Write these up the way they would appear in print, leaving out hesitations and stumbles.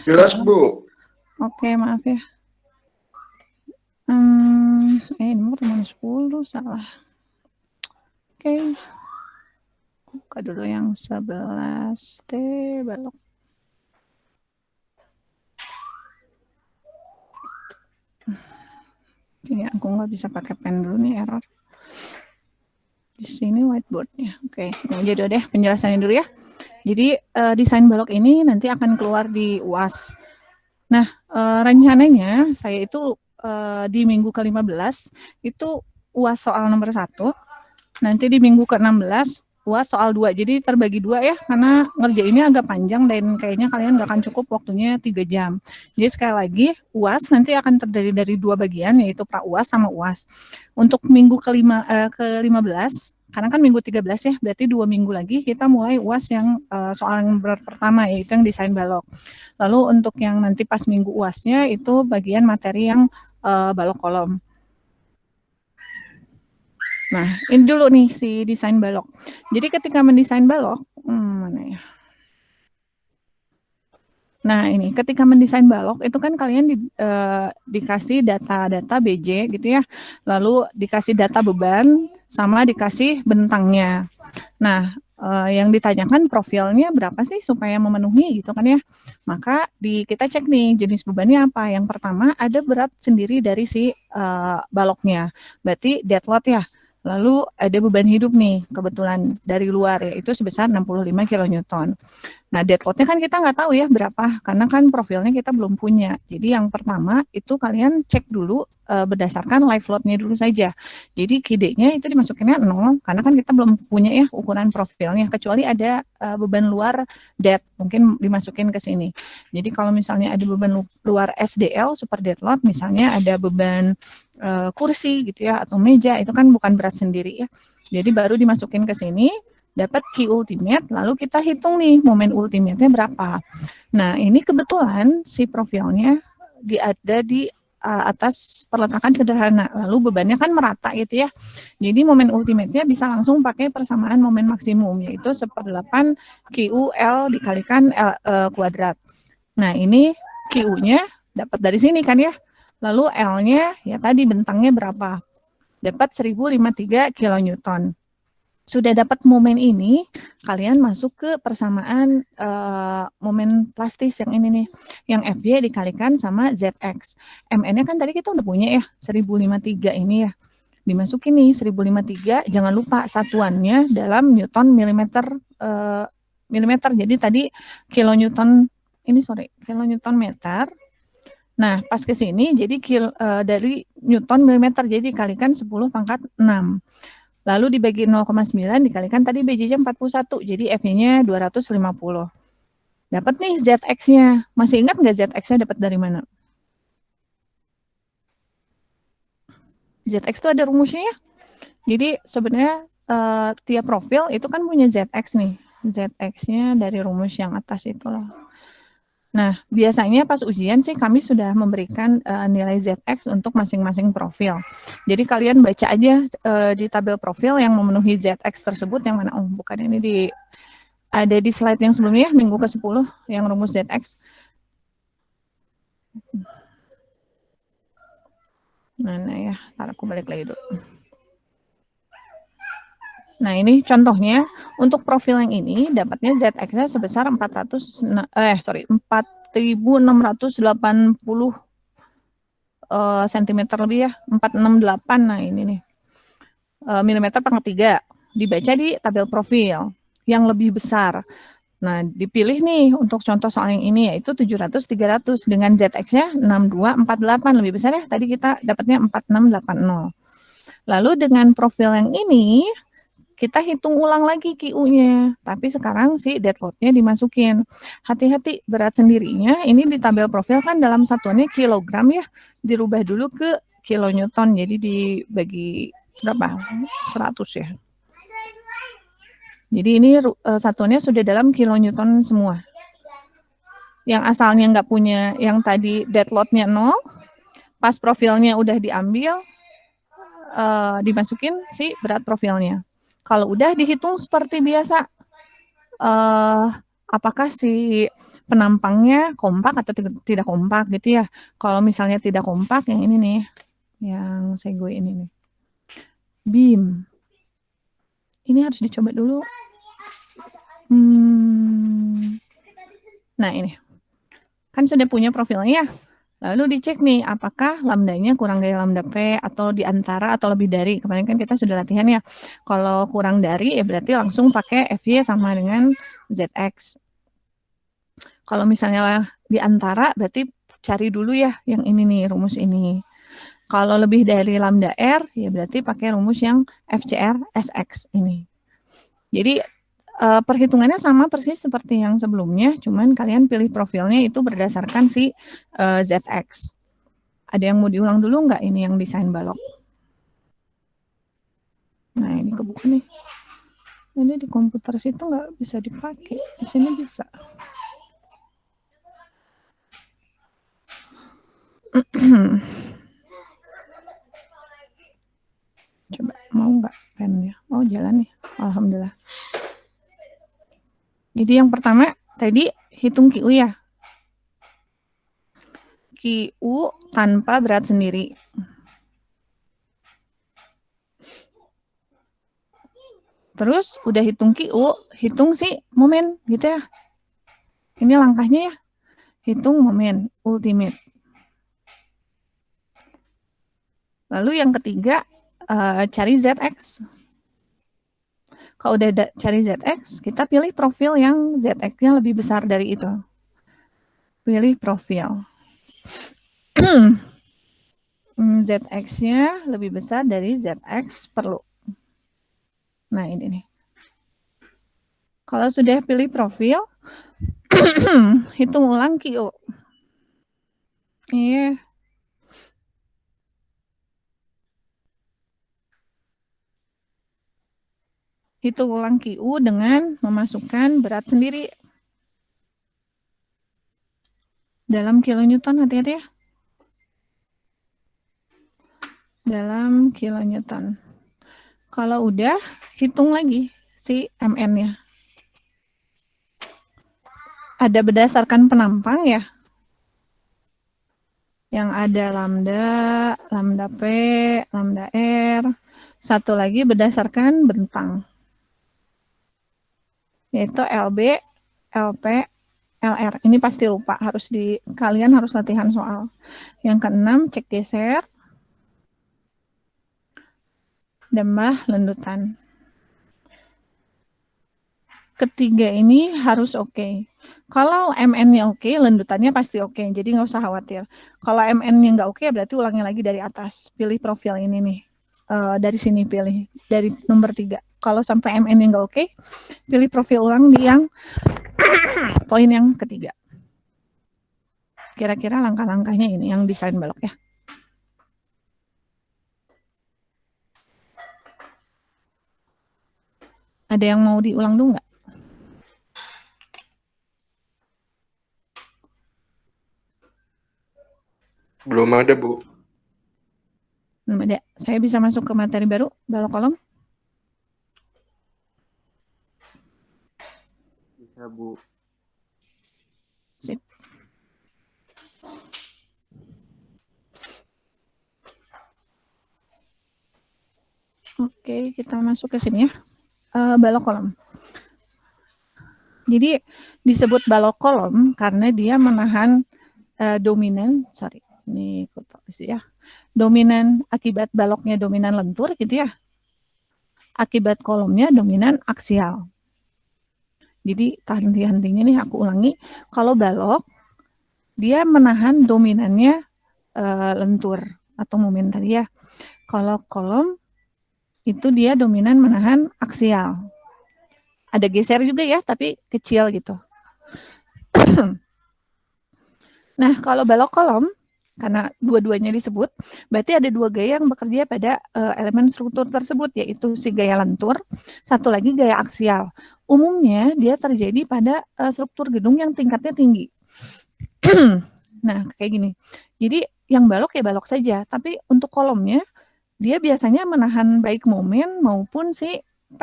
Jelas, Bu. Oke, maaf ya. Nomor teman 10 salah. Oke. Buka dulu yang 11 T balok. Ini aku nggak bisa pakai pen dulu nih, error. Di sini whiteboardnya. Oke, jadi deh penjelasannya dulu ya. Jadi desain balok ini nanti akan keluar di UAS. Nah, rencananya saya itu di minggu ke-15 itu UAS soal nomor 1. Nanti di minggu ke-16 UAS soal 2. Jadi terbagi 2 ya, karena ngerjainnya agak panjang dan kayaknya kalian nggak akan cukup waktunya 3 jam. Jadi sekali lagi, UAS nanti akan terdiri dari 2 bagian, yaitu pra-UAS sama UAS. Untuk minggu ke-15, karena kan minggu 13 ya, berarti 2 minggu lagi kita mulai UAS yang soal yang pertama, yaitu yang desain balok. Lalu untuk yang nanti pas minggu UASnya itu bagian materi yang balok kolom. Nah, ini dulu nih si desain balok. Jadi ketika mendesain balok, mana ya? Nah, ini ketika mendesain balok itu kan kalian dikasih data-data BJ gitu ya. Lalu dikasih data beban sama dikasih bentangnya. Nah, yang ditanyakan profilnya berapa sih supaya memenuhi gitu kan ya. Maka kita cek nih jenis bebannya apa. Yang pertama ada berat sendiri dari si baloknya. Berarti dead load ya. Lalu ada beban hidup nih kebetulan dari luar ya itu sebesar 65 kN. Nah, dead load-nya kan kita nggak tahu ya berapa, karena kan profilnya kita belum punya. Jadi yang pertama itu kalian cek dulu berdasarkan live load-nya dulu saja. Jadi KD-nya itu dimasukinnya 0, karena kan kita belum punya ya ukuran profilnya, kecuali ada beban luar dead, mungkin dimasukin ke sini. Jadi kalau misalnya ada beban luar SDL, super dead load, misalnya ada beban kursi gitu ya, atau meja, itu kan bukan berat sendiri ya. Jadi baru dimasukin ke sini, dapat Q ultimate, lalu kita hitung nih momen ultimate-nya berapa. Nah, ini kebetulan si profilnya ada di atas perletakan sederhana, lalu bebannya kan merata gitu ya. Jadi momen ultimate-nya bisa langsung pakai persamaan momen maksimum, yaitu 1/8 QL dikalikan L kuadrat. Nah, ini QU-nya dapat dari sini kan ya. Lalu L-nya ya tadi bentangnya berapa? Dapat 1053 kilonewton. Sudah dapat momen ini, kalian masuk ke persamaan momen plastis yang ini nih, yang FY dikalikan sama ZX. MN-nya kan tadi kita udah punya ya, 1053 ini ya. Dimasukin nih 1053, jangan lupa satuannya dalam Newton milimeter milimeter. Jadi tadi kilonewton kilonewton meter. Nah, pas ke sini jadi dari Newton milimeter jadi dikalikan 10 pangkat 6. Lalu dibagi 0,9 dikalikan tadi BJ-nya 41, jadi F-nya 250. Dapat nih ZX-nya. Masih ingat nggak ZX-nya dapat dari mana? ZX itu ada rumusnya ya. Jadi sebenarnya tiap profil itu kan punya ZX nih. ZX-nya dari rumus yang atas itu loh. Nah, biasanya pas ujian sih kami sudah memberikan nilai ZX untuk masing-masing profil. Jadi kalian baca aja di tabel profil yang memenuhi ZX tersebut yang mana. Oh, bukan ini ada di slide yang sebelumnya, minggu ke-10, yang rumus ZX. Mana ya, ntar aku balik lagi dulu. Nah, ini contohnya, untuk profil yang ini, dapatnya ZX-nya sebesar 4.680 cm lebih ya, 468, nah ini nih, milimeter per 3, dibaca di tabel profil yang lebih besar. Nah, dipilih nih untuk contoh soal yang ini yaitu 700-300 dengan ZX-nya 6248 lebih besar ya. Tadi kita dapatnya 4680. Lalu dengan profil yang ini kita hitung ulang lagi QU-nya. Tapi sekarang si dead load-nya dimasukin. Hati-hati berat sendirinya ini di tabel profil kan dalam satuannya kilogram ya. Dirubah dulu ke kilonewton. Jadi dibagi berapa? 100 ya. Jadi ini satuannya sudah dalam kilonewton semua. Yang asalnya nggak punya, yang tadi dead load-nya 0, pas profilnya udah diambil, dimasukin si berat profilnya. Kalau udah dihitung seperti biasa, apakah si penampangnya kompak atau tidak kompak gitu ya. Kalau misalnya tidak kompak, yang ini nih, yang Segway ini nih. Beam. Ini harus dicoba dulu. Nah ini. Kan sudah punya profilnya ya. Lalu dicek nih, apakah lambdanya kurang dari lambda P atau di antara atau lebih dari. Kemarin kan kita sudah latihan ya. Kalau kurang dari, ya berarti langsung pakai FY sama dengan ZX. Kalau misalnya di antara, berarti cari dulu ya yang ini nih, rumus ini. Kalau lebih dari lambda R, ya berarti pakai rumus yang FCR SX ini. Jadi perhitungannya sama persis seperti yang sebelumnya, cuman kalian pilih profilnya itu berdasarkan si ZX. Ada yang mau diulang dulu nggak ini yang desain balok? Nah ini kebuka nih. Ini di komputer situ nggak bisa dipakai, di sini bisa. Coba mau nggak pennya? Oh jalan nih, alhamdulillah. Jadi yang pertama tadi hitung QU ya. QU tanpa berat sendiri. Terus udah hitung QU, hitung si momen gitu ya. Ini langkahnya ya. Hitung momen ultimate. Lalu yang ketiga cari ZX. Kalau udah cari ZX, kita pilih profil yang ZX-nya lebih besar dari itu. Pilih profil. ZX-nya lebih besar dari ZX perlu. Nah, ini nih. Kalau sudah pilih profil, hitung ulang QU. Iya. Hitung ulang QU dengan memasukkan berat sendiri. Dalam kilonewton, hati-hati ya. Dalam kilonewton. Kalau udah, hitung lagi si MN-nya. Ada berdasarkan penampang ya. Yang ada lambda P, lambda R. Satu lagi berdasarkan bentang. Yaitu LB, LP, LR. Ini pasti lupa, kalian harus latihan soal. Yang keenam, cek geser. Tambah lendutan. Ketiga ini harus oke. Kalau MN-nya oke, lendutannya pasti oke. Jadi nggak usah khawatir. Kalau MN-nya nggak oke, berarti ulangi lagi dari atas. Pilih profil ini nih. Dari sini pilih. Dari nomor 3. Kalau sampai MN-nya nggak oke, pilih profil ulang di yang poin yang ketiga. Kira-kira langkah-langkahnya ini yang desain balok ya. Ada yang mau diulang dulu nggak? Belum ada, Bu. Belum ada. Saya bisa masuk ke materi baru, balok kolom? Bisa, Bu. Sip. Oke, kita masuk ke sini ya. Balok kolom. Jadi disebut balok kolom karena dia menahan dominan, ini ya. Dominan akibat baloknya dominan lentur gitu ya. Akibat kolomnya dominan aksial. Jadi henti-hentinya nih aku ulangi, kalau balok dia menahan dominannya lentur atau momen tadi ya. Kalau kolom itu dia dominan menahan aksial. Ada geser juga ya, tapi kecil gitu. Nah, kalau balok kolom, karena dua-duanya disebut, berarti ada dua gaya yang bekerja pada elemen struktur tersebut, yaitu si gaya lentur, satu lagi gaya aksial. Umumnya dia terjadi pada struktur gedung yang tingkatnya tinggi. Nah, kayak gini. Jadi yang balok ya balok saja, tapi untuk kolomnya, dia biasanya menahan baik momen maupun si P.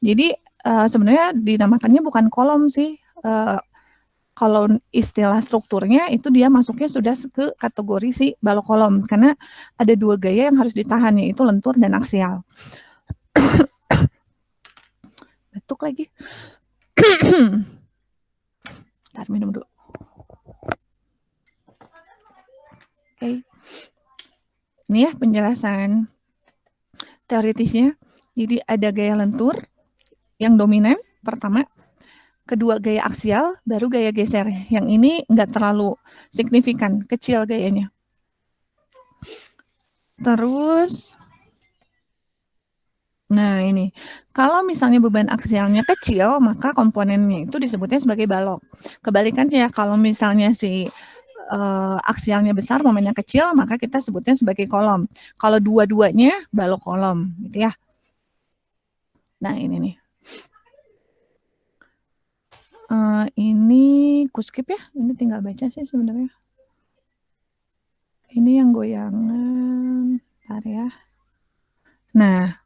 Jadi sebenarnya dinamakannya bukan kolom sih, Kalau istilah strukturnya itu dia masuknya sudah ke kategori si balok kolom karena ada dua gaya yang harus ditahan, yaitu lentur dan aksial. Batuk lagi. Ntar minum dulu. Oke. Ini ya penjelasan teoritisnya. Jadi ada gaya lentur yang dominan pertama, kedua gaya aksial, baru gaya geser. Yang ini nggak terlalu signifikan, kecil gayanya. Terus, nah ini, kalau misalnya beban aksialnya kecil, maka komponennya itu disebutnya sebagai balok. Kebalikannya, kalau misalnya si aksialnya besar, momennya kecil, maka kita sebutnya sebagai kolom. Kalau dua-duanya balok kolom, gitu ya. Nah ini nih. Ini kuskip ya, ini tinggal baca sih sebenarnya. Ini yang goyangan, bentar ya. Nah,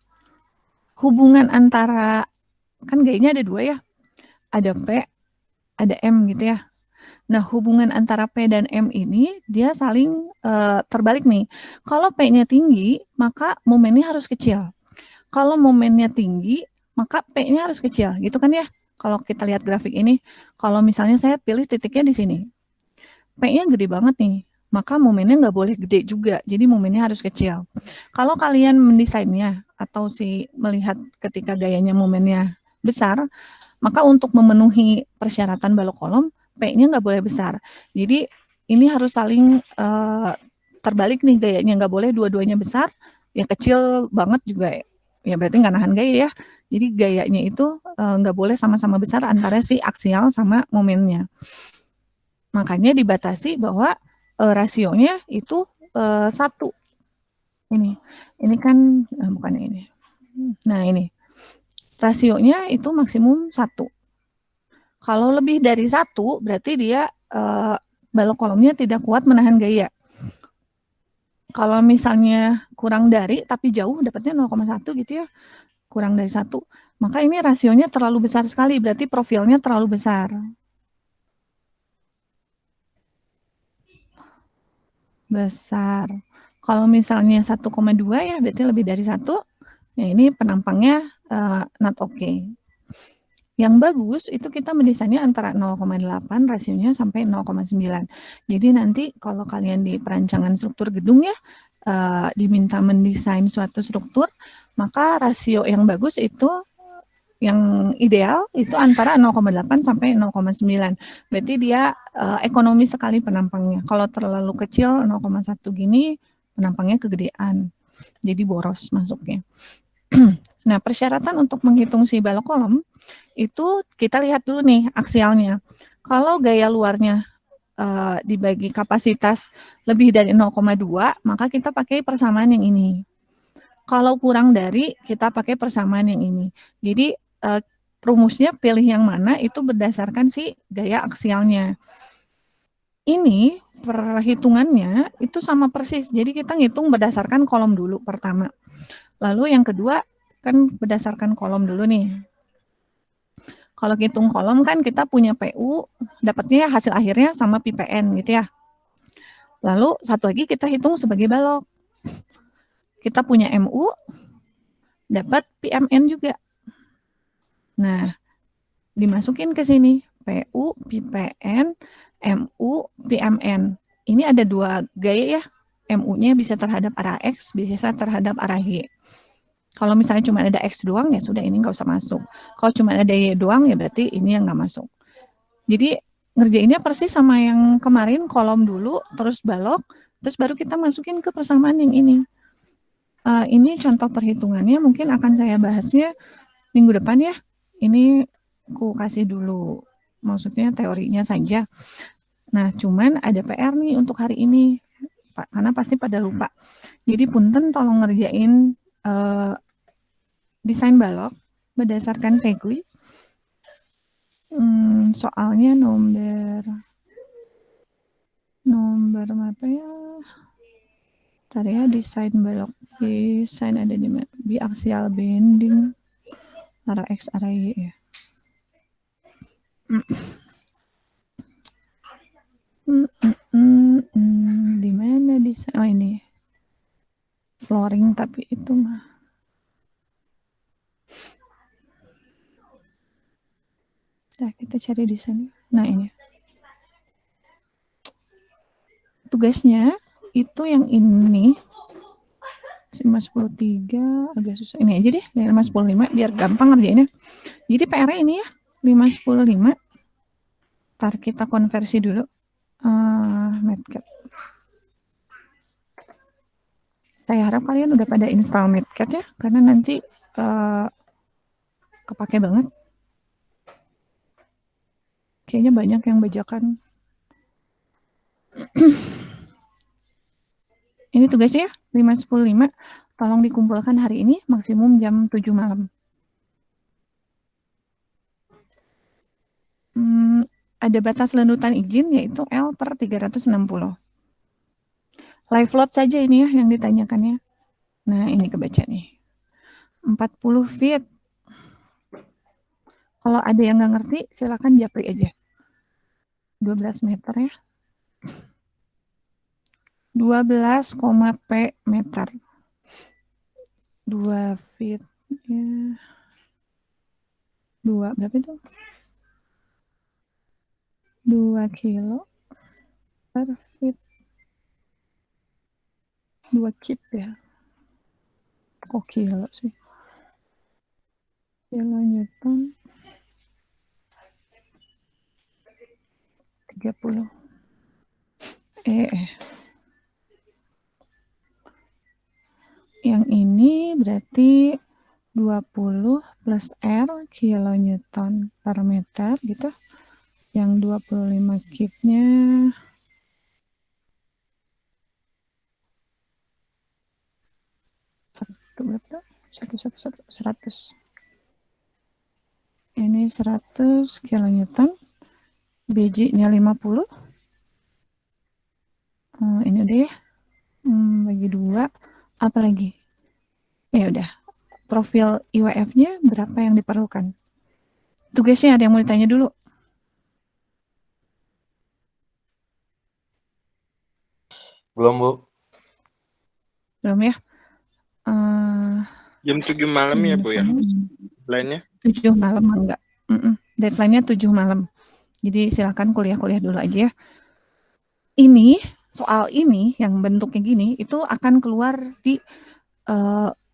hubungan antara, kan gayanya ada dua ya, ada P, ada M gitu ya. Nah, hubungan antara P dan M ini dia saling terbalik nih. Kalau P-nya tinggi, maka momennya harus kecil. Kalau momennya tinggi, maka P-nya harus kecil, gitu kan ya? Kalau kita lihat grafik ini, kalau misalnya saya pilih titiknya di sini, P-nya gede banget nih, maka momennya nggak boleh gede juga, jadi momennya harus kecil. Kalau kalian mendesainnya atau melihat ketika gayanya momennya besar, maka untuk memenuhi persyaratan balok kolom, P-nya nggak boleh besar. Jadi ini harus saling terbalik nih gayanya, nggak boleh dua-duanya besar, yang kecil banget juga ya berarti nggak nahan gaya ya. Jadi gayanya itu nggak boleh sama-sama besar antara si aksial sama momennya. Makanya dibatasi bahwa rasionya itu 1. Ini kan bukan ini. Nah ini rasionya itu maksimum 1. Kalau lebih dari 1 berarti dia balok kolomnya tidak kuat menahan gaya. Kalau misalnya kurang dari tapi jauh dapatnya 0,1 gitu ya, kurang dari 1, maka ini rasionya terlalu besar sekali, berarti profilnya terlalu besar. Besar. Kalau misalnya 1,2 ya berarti lebih dari 1. Ya ini penampangnya not okay. Yang bagus itu kita mendesainnya antara 0,8 rasionya sampai 0,9. Jadi nanti kalau kalian di perancangan struktur gedung ya diminta mendesain suatu struktur, maka rasio yang bagus itu yang ideal itu antara 0,8 sampai 0,9. Berarti dia ekonomi sekali penampangnya. Kalau terlalu kecil 0,1 gini penampangnya kegedean. Jadi boros masuknya. Nah, persyaratan untuk menghitung si balok kolom itu kita lihat dulu nih aksialnya. Kalau gaya luarnya dibagi kapasitas lebih dari 0,2, maka kita pakai persamaan yang ini. Kalau kurang dari, kita pakai persamaan yang ini. Jadi rumusnya pilih yang mana itu berdasarkan si gaya aksialnya. Ini perhitungannya itu sama persis. Jadi kita ngitung berdasarkan kolom dulu pertama. Lalu yang kedua kan berdasarkan kolom dulu nih. Kalau hitung kolom kan kita punya PU, dapatnya hasil akhirnya sama PPN gitu ya. Lalu satu lagi kita hitung sebagai balok. Kita punya MU, dapat PMN juga. Nah, dimasukin ke sini. PU, PPN, MU, PMN. Ini ada dua gaya ya. MU-nya bisa terhadap arah X, bisa terhadap arah Y. Kalau misalnya cuma ada X doang, ya sudah ini nggak usah masuk. Kalau cuma ada Y doang, ya berarti ini yang nggak masuk. Jadi ngerjainnya persis sama yang kemarin, kolom dulu, terus balok, terus baru kita masukin ke persamaan yang ini. Ini contoh perhitungannya, mungkin akan saya bahasnya minggu depan ya. Ini aku kasih dulu, maksudnya teorinya saja. Nah, cuman ada PR nih untuk hari ini, Pak, karena pasti pada lupa. Jadi punten tolong ngerjain desain balok berdasarkan segui. Soalnya nomor apa ya? Ntar ya, desain balok. Desain ada di mana? Biaxial bending. Arah X, arah Y ya. desain. Oh ini flooring, tapi itu mah. Nah, kita cari desain. Nah ini. Tugasnya itu yang ini 513 agak susah. Ini aja deh 515 biar gampang ngerjainnya. Jadi PR ini ya 515. Ntar kita konversi dulu. Matcat. Saya harap kalian udah pada install Matcat ya, karena nanti kepake banget. Kayaknya banyak yang bajakan. Ini tugasnya ya, 515. Tolong dikumpulkan hari ini, maksimum jam 7 malam. Ada batas lanjutan izin, yaitu L per 360. Live load saja ini ya, yang ditanyakannya. Nah, ini kebaca nih. 40 feet. Kalau ada yang nggak ngerti, silakan japri aja. 12 meter ya. 12, P meter. 2 feet ya. 2 berapa itu? 2 kilo per feet. 2 kip ya. Kok kilo sih? Kilo Newton 30. Yang ini berarti 20 plus R kilonewton per meter gitu. Yang 25 kipnya berapa? 100. Ini 100 kilonewton. BJ-nya 50. Ini udah ya. Bagi 2. Apa lagi? Ya udah. Profil IWF-nya berapa yang diperlukan? Tugasnya ada yang mau ditanya dulu? Belum, Bu. Belum ya? Jam 7 malam ya, Bu ya? Deadline-nya? 7 malam enggak. Deadline-nya 7 malam. Jadi silakan kuliah-kuliah dulu aja ya. Ini, soal ini yang bentuknya gini, itu akan keluar di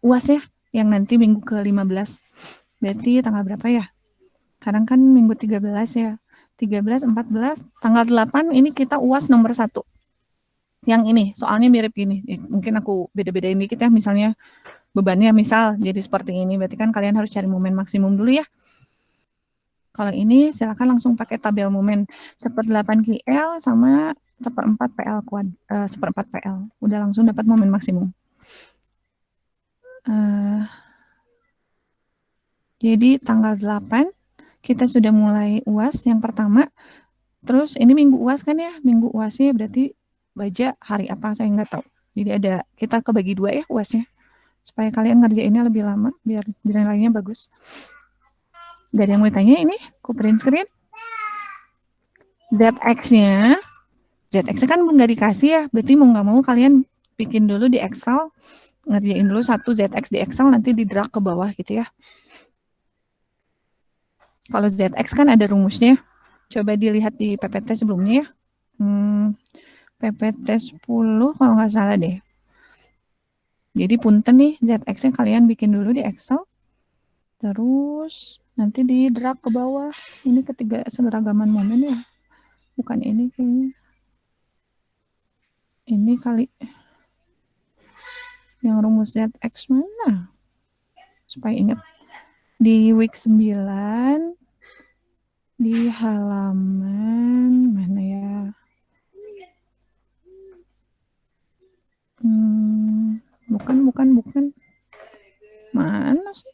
UAS ya, yang nanti minggu ke-15. Berarti tanggal berapa ya? Sekarang kan minggu 13 ya. 13, 14, tanggal 8 ini kita UAS nomor 1. Yang ini, soalnya mirip gini. Mungkin aku beda-bedain dikit ya, misalnya bebannya misal jadi seperti ini, berarti kan kalian harus cari momen maksimum dulu ya. Kalau ini silakan langsung pakai tabel momen 1/8 KL sama 1/4 PL kuad, 1/4 PL. Udah langsung dapat momen maksimum. Jadi tanggal 8 kita sudah mulai UAS yang pertama. Terus ini minggu UAS kan ya, minggu UASnya berarti baja hari apa saya nggak tahu. Jadi ada, kita kebagi 2 ya UASnya, supaya kalian ngerjainnya lebih lama biar nilainya bagus. Gak ada yang mau tanya ini, aku print screen. ZX-nya kan nggak dikasih ya, berarti mau nggak mau kalian bikin dulu di Excel, ngerjain dulu satu ZX di Excel, nanti di drag ke bawah gitu ya. Kalau ZX kan ada rumusnya, coba dilihat di PPT sebelumnya ya. PPT 10 kalau nggak salah deh. Jadi punten nih, ZX-nya kalian bikin dulu di Excel, terus nanti di drag ke bawah. Ini ketiga seragaman momen ya, bukan ini kayaknya. Ini kali yang rumus ZX mana? Supaya ingat. Di week 9 di halaman mana ya? Bukan. Mana sih?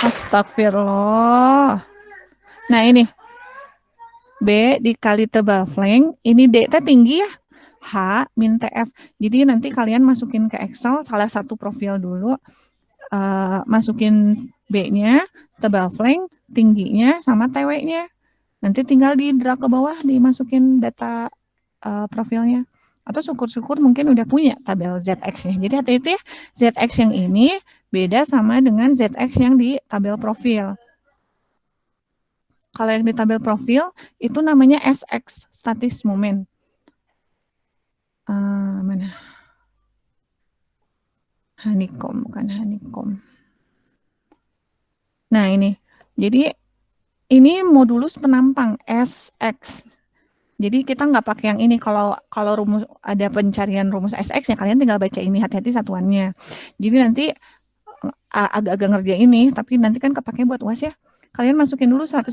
Astagfirullah. Nah ini B dikali tebal flank, ini D tinggi ya, H min TF. Jadi nanti kalian masukin ke Excel salah satu profil dulu, masukin B-nya, tebal flank, tingginya, sama TW-nya. Nanti tinggal di drag ke bawah, dimasukin data profilnya. Atau syukur-syukur mungkin udah punya tabel ZX-nya. Jadi hati-hati ya, ZX yang ini beda sama dengan ZX yang di tabel profil. Kalau yang di tabel profil itu namanya SX, statis moment. Mana? Honeycomb, bukan honeycomb. Nah ini, jadi ini modulus penampang SX. Jadi kita nggak pakai yang ini. Kalau rumus ada pencarian rumus SX ya kalian tinggal baca ini, hati-hati satuannya. Jadi nanti agak-agak ngerjain ini, tapi nanti kan kepake buat UAS ya. Kalian masukin dulu 150,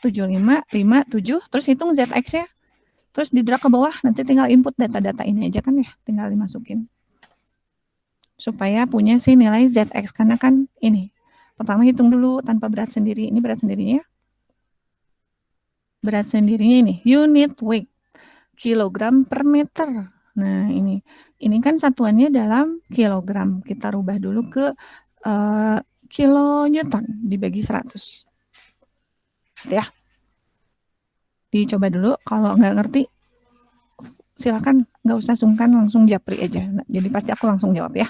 75, 5, 7, terus hitung ZX-nya. Terus di drag ke bawah, nanti tinggal input data-data ini aja kan ya, tinggal dimasukin. Supaya punya si nilai ZX, karena kan ini. Pertama hitung dulu tanpa berat sendiri. Ini berat sendirinya. Berat sendirinya ini, unit weight, kilogram per meter. Nah ini kan satuannya dalam kilogram. Kita rubah dulu ke kilonewton dibagi 100. Ya, dicoba dulu. Kalau nggak ngerti, silakan nggak usah sungkan, langsung japri aja. Nah, jadi pasti aku langsung jawab ya.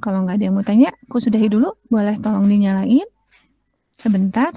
Kalau nggak ada yang mau tanya, aku sudahi dulu. Boleh tolong dinyalain sebentar.